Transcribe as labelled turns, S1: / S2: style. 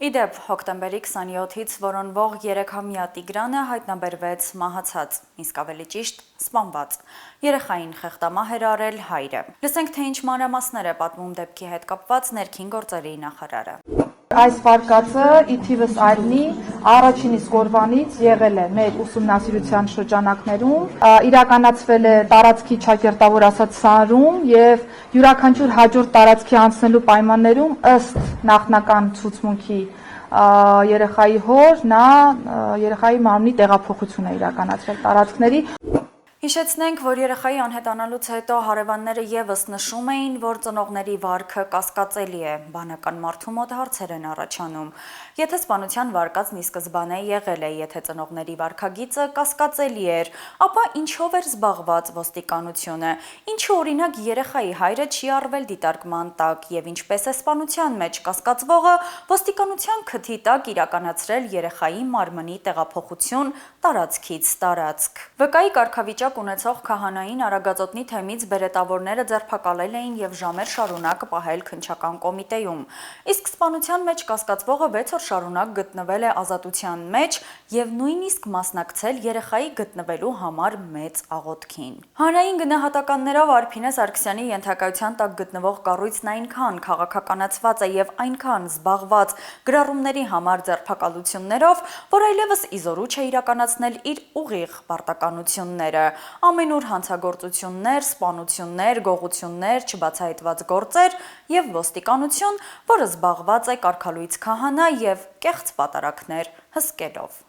S1: Իդեպ, հոկտեմբերի 27-ից որոնվող 3-ամյա Տիգրանը հայտնաբերվեց մահացած, իսկ ավելի ճիշտ սպանված։ Երեխային խեղդամահ էր արել հայրը։ Լսենք, թե ինչ մանրամասներ է պատմում դեպքի հետ կապված ներքին գործերի նախարարը։
S2: Այս վարկածը ի թիվս այլնի առաջին իսկ օրվանից եղել է մեր ուսումնասիրության շրջանակներում, իրականացվել է տարածքի ճակերտավոր ասած սարում եւ յուրաքանչյուր հաջորդ տարածքի անցնելու պայմաններում ըստ նախնական ցուցմունքի երեխայի հոր նա երեխայի մարմնի տեղափոխություն է իրականացրել տարածքների։
S1: Հիշեցնենք, որ երեխայի անհետանալուց հետո հարևանները եւս նշում էին, որ ծնողների վարքը կասկածելի է, բանական մարդու մոտ հարցեր են առաջանում։ Եթե սպանության վարկածն ի սկզբանե եղել է, եթե ծնողների վարքագիծը կասկածելի էր, ապա ինչով էր զբաղված ոստիկանությունը, ինչու օրինակ երեխայի հայրը չի արվել դիտարկման տակ եւ ինչպես է սպանության մեջ կասկածվողը ոստիկանության քթի տակ իրականացրել երեխայի մարմնի տեղափոխություն տարածքից տարածք։ Վկայի կարգավիճակ ունեցող քահանային Արագածոտնի թեմից բերետավորները ձերբակալել էին եւ ժամեր շարունակ պահել քննչական կոմիտեում։ Իսկ սպանության մեջ կասկածվողը 6 օր շարունակ գտնվել է ազատության մեջ եւ նույնիսկ մասնակցել երեխայի գտնվելու համար մեծ աղոթքին։ Հանրային գնահատականներով Արփինե Սարգսյանի ենթակայության տակ գտնվող կառույցն այնքան քաղաքականացված է եւ այնքան զբաղված գրառումների համար ձերբակալություններով, որ այլևս իզորու չէ իրականացնել իր ուղիղ պարտականությունները։ Ամենուր հանցագործություններ, սպանություններ, գողություններ, չբացահայտված գործեր եւ ոստիկանություն, որը զբաղված է կարգալույծ քահանա եւ կեղծ պատարակներ հսկելով։